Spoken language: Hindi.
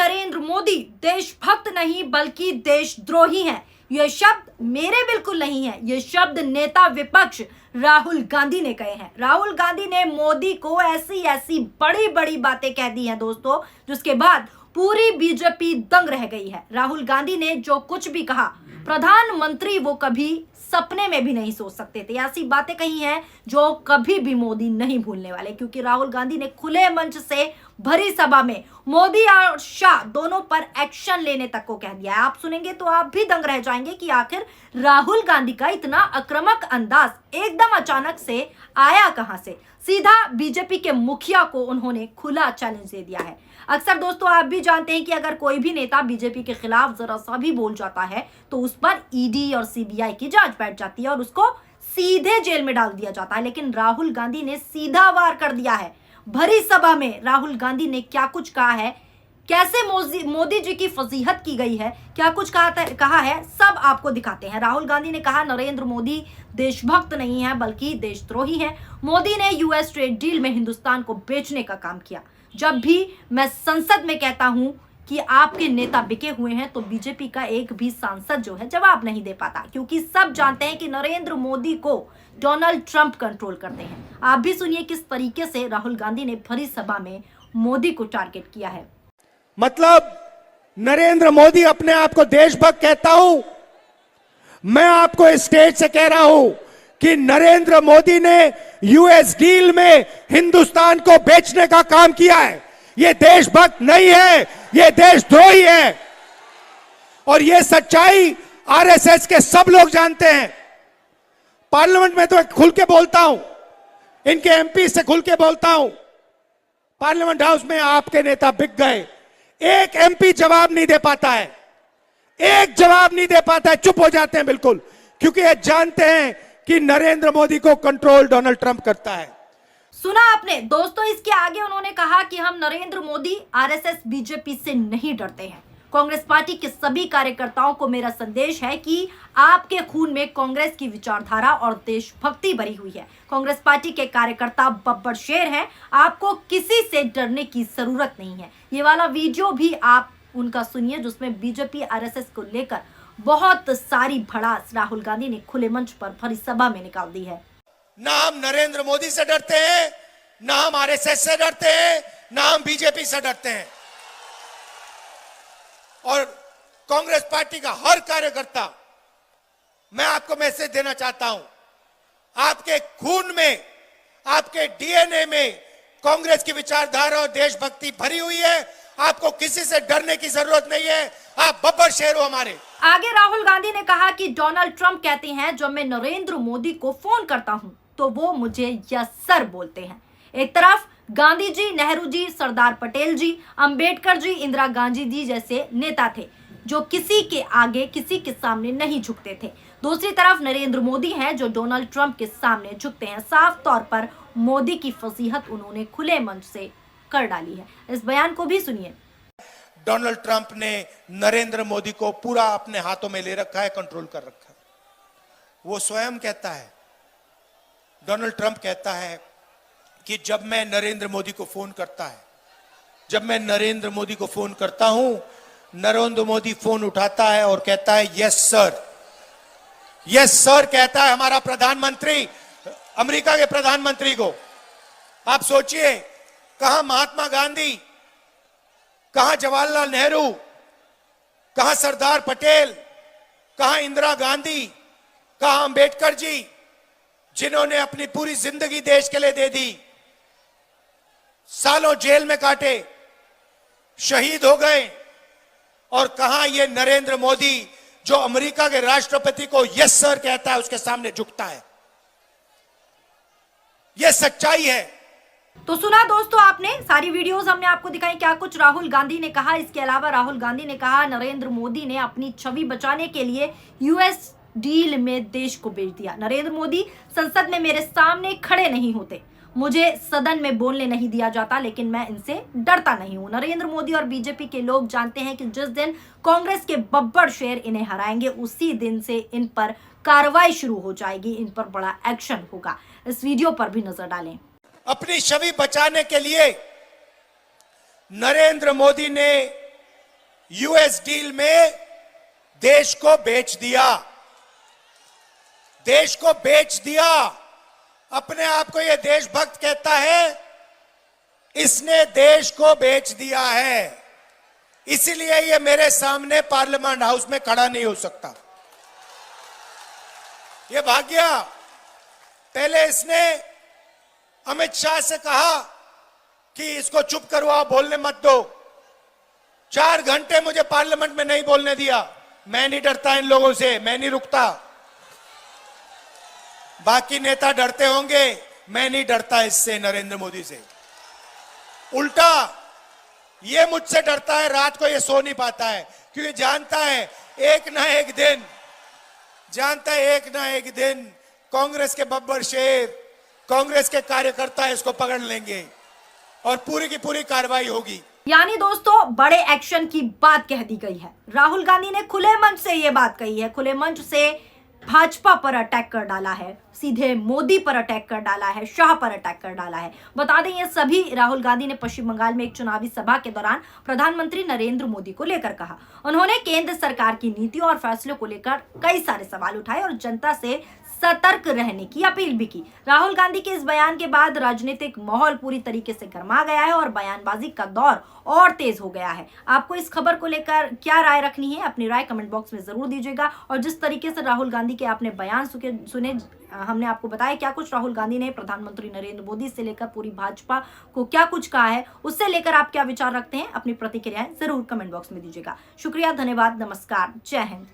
नरेंद्र मोदी देशभक्त नहीं बल्कि देशद्रोही हैं। ये शब्द मेरे बिल्कुल नहीं है, ये शब्द नेता विपक्ष राहुल गांधी ने कहे हैं। राहुल गांधी ने मोदी को ऐसी ऐसी बड़ी बड़ी बातें कह दी हैं दोस्तों, जिसके बाद पूरी बीजेपी दंग रह गई है। राहुल गांधी ने जो कुछ भी कहा, प्रधानमंत्री वो कभी सपने में भी नहीं सोच सकते थे। ऐसी बातें कही हैं जो कभी भी मोदी नहीं भूलने वाले, क्योंकि राहुल गांधी ने खुले मंच से भरी सभा में मोदी और शाह दोनों पर एक्शन लेने तक को कह दिया है। आप सुनेंगे तो आप भी दंग रह जाएंगे कि आखिर राहुल गांधी का इतना आक्रामक अंदाज एकदम अचानक से आया कहां से। सीधा बीजेपी के मुखिया को उन्होंने खुला चैलेंज दे दिया है। अक्सर दोस्तों आप भी जानते हैं कि अगर कोई भी नेता बीजेपी के खिलाफ जरा सा भी बोल जाता है तो उस पर ईडी और सीबीआई की जांच बैठ जाती है और उसको सीधे जेल में डाल दिया जाता है। लेकिन राहुल गांधी ने सीधा वार कर दिया है। भरी सभा में राहुल गांधी ने क्या कुछ कहा है, कैसे मोदी जी की फजीहत की गई है, क्या कुछ कहा है, सब आपको दिखाते हैं। राहुल गांधी ने कहा नरेंद्र मोदी देशभक्त नहीं है बल्कि देशद्रोही है। मोदी ने यूएस ट्रेड डील में हिंदुस्तान को बेचने का काम किया। जब भी मैं संसद में कहता हूं कि आपके नेता बिके हुए हैं तो बीजेपी का एक भी सांसद जो है जवाब नहीं दे पाता, क्योंकि सब जानते हैं कि नरेंद्र मोदी को डोनाल्ड ट्रंप कंट्रोल करते हैं। आप भी सुनिए किस तरीके से राहुल गांधी ने भरी सभा में मोदी को टारगेट किया है। मतलब नरेंद्र मोदी अपने आप को देशभक्त कहता हूं। मैं आपको इस स्टेज से कह रहा हूं कि नरेंद्र मोदी ने यूएस डील में हिंदुस्तान को बेचने का काम किया है। यह देशभक्त नहीं है, यह देशद्रोही है। और यह सच्चाई आरएसएस के सब लोग जानते हैं। पार्लियामेंट में तो खुल के बोलता हूं, इनके एमपी से खुल के बोलता हूं। पार्लियामेंट हाउस में आपके नेता बिक गए। एक एमपी जवाब नहीं दे पाता है, एक जवाब नहीं दे पाता है, चुप हो जाते हैं बिल्कुल, क्योंकि ये जानते हैं कि नरेंद्र मोदी को कंट्रोल डोनाल्ड ट्रंप करता है। सुना आपने दोस्तों, इसके आगे उन्होंने कहा कि हम नरेंद्र मोदी आरएसएस बीजेपी से नहीं डरते हैं। कांग्रेस पार्टी के सभी कार्यकर्ताओं को मेरा संदेश है कि आपके खून में कांग्रेस की विचारधारा और देशभक्ति भरी हुई है। कांग्रेस पार्टी के कार्यकर्ता बब्बर शेर हैं, आपको किसी से डरने की जरूरत नहीं है। ये वाला वीडियो भी आप उनका सुनिए, जिसमें बीजेपी आरएसएस को लेकर बहुत सारी भड़ास राहुल गांधी ने खुले मंच पर भरी सभा में निकाल दी है। ना हम नरेंद्र मोदी से डरते हैं, ना हम आरएसएस से डरते हैं, ना हम बीजेपी से डरते हैं। और कांग्रेस पार्टी का हर कार्यकर्ता, मैं आपको मैसेज देना चाहता हूं, आपके खून में, आपके डीएनए में कांग्रेस की विचारधारा और देशभक्ति भरी हुई है। आपको किसी से डरने की जरूरत नहीं है। आप बब्बर शेर हो हमारे। आगे राहुल गांधी ने कहा कि डोनाल्ड ट्रंप कहते हैं जब मैं नरेंद्र मोदी को फोन करता हूं तो वो मुझे यस सर बोलते हैं। एक तरफ गांधी जी, नेहरू जी, सरदार पटेल जी, अंबेडकर जी, इंदिरा गांधी जी जैसे नेता थे जो किसी के आगे, किसी के सामने नहीं झुकते थे। दूसरी तरफ नरेंद्र मोदी हैं जो डोनाल्ड ट्रंप के सामने झुकते हैं। साफ तौर पर मोदी की फजीहत उन्होंने खुले मंच से कर डाली है। इस बयान को भी सुनिए। डोनाल्ड ट्रंप ने नरेंद्र मोदी को पूरा अपने हाथों में ले रखा है, कंट्रोल कर रखा है। वो स्वयं कहता है, डोनाल्ड ट्रंप कहता है कि जब मैं नरेंद्र मोदी को फोन करता है, जब मैं नरेंद्र मोदी को फोन करता हूं, नरेंद्र मोदी फोन उठाता है और कहता है यस सर, यस सर कहता है हमारा प्रधानमंत्री, अमेरिका के प्रधानमंत्री को। आप सोचिए, कहां महात्मा गांधी, कहां जवाहरलाल नेहरू, कहां सरदार पटेल, कहां इंदिरा गांधी, कहां अंबेडकर जी, जिन्होंने अपनी पूरी जिंदगी देश के लिए दे दी, सालों जेल में काटे, शहीद हो गए। और कहां ये नरेंद्र मोदी जो अमेरिका के राष्ट्रपति को यस सर कहता है, उसके सामने झुकता है। यह सच्चाई है। तो सुना दोस्तों आपने, सारी वीडियोस हमने आपको दिखाई क्या कुछ राहुल गांधी ने कहा। इसके अलावा राहुल गांधी ने कहा नरेंद्र मोदी ने अपनी छवि बचाने के लिए यूएस डील में देश को बेच दिया। नरेंद्र मोदी संसद में मेरे सामने खड़े नहीं होते, मुझे सदन में बोलने नहीं दिया जाता, लेकिन मैं इनसे डरता नहीं हूं। नरेंद्र मोदी और बीजेपी के लोग जानते हैं कि जिस दिन कांग्रेस के बब्बर शेर इन्हें हराएंगे, उसी दिन से इन पर कार्रवाई शुरू हो जाएगी, इन पर बड़ा एक्शन होगा। इस वीडियो पर भी नजर डालें। अपनी छवि बचाने के लिए नरेंद्र मोदी ने यूएस डील में देश को बेच दिया, देश को बेच दिया। अपने आप को यह देशभक्त कहता है, इसने देश को बेच दिया है। इसीलिए ये मेरे सामने पार्लियामेंट हाउस में खड़ा नहीं हो सकता। ये भाग गया। पहले इसने अमित शाह से कहा कि इसको चुप करवाओ, बोलने मत दो। 4 घंटे मुझे पार्लियामेंट में नहीं बोलने दिया। मैं नहीं डरता इन लोगों से, मैं नहीं रुकता। बाकी नेता डरते होंगे, मैं नहीं डरता इससे, नरेंद्र मोदी से। उल्टा ये मुझसे डरता है। रात को ये सो नहीं पाता है, क्योंकि जानता है एक ना एक दिन कांग्रेस के बब्बर शेर, कांग्रेस के कार्यकर्ता इसको पकड़ लेंगे और पूरी की पूरी कार्रवाई होगी। यानी दोस्तों बड़े एक्शन की बात कह दी गई है। राहुल गांधी ने खुले मंच से ये बात कही है, खुले मंच से भाजपा पर अटैक कर डाला है, सीधे मोदी पर अटैक कर डाला है, शाह पर अटैक कर डाला है। बता दें ये सभी राहुल गांधी ने पश्चिम बंगाल में एक चुनावी सभा के दौरान प्रधानमंत्री नरेंद्र मोदी को लेकर कहा। उन्होंने केंद्र सरकार की नीतियों और फैसलों को लेकर कई सारे सवाल उठाए और जनता से सतर्क रहने की अपील भी की। राहुल गांधी के इस बयान के बाद राजनीतिक माहौल पूरी तरीके से गर्मा गया है और बयानबाजी का दौर और तेज हो गया है। आपको इस खबर को लेकर क्या राय रखनी है, अपनी राय कमेंट बॉक्स में जरूर दीजिएगा। और जिस तरीके से राहुल गांधी के आपने बयान सुने, हमने आपको बताया क्या कुछ राहुल गांधी ने प्रधानमंत्री नरेंद्र मोदी से लेकर पूरी भाजपा को क्या कुछ कहा है, उससे लेकर आप क्या विचार रखते हैं, अपनी प्रतिक्रियाएं जरूर कमेंट बॉक्स में दीजिएगा। शुक्रिया, धन्यवाद, नमस्कार, जय हिंद।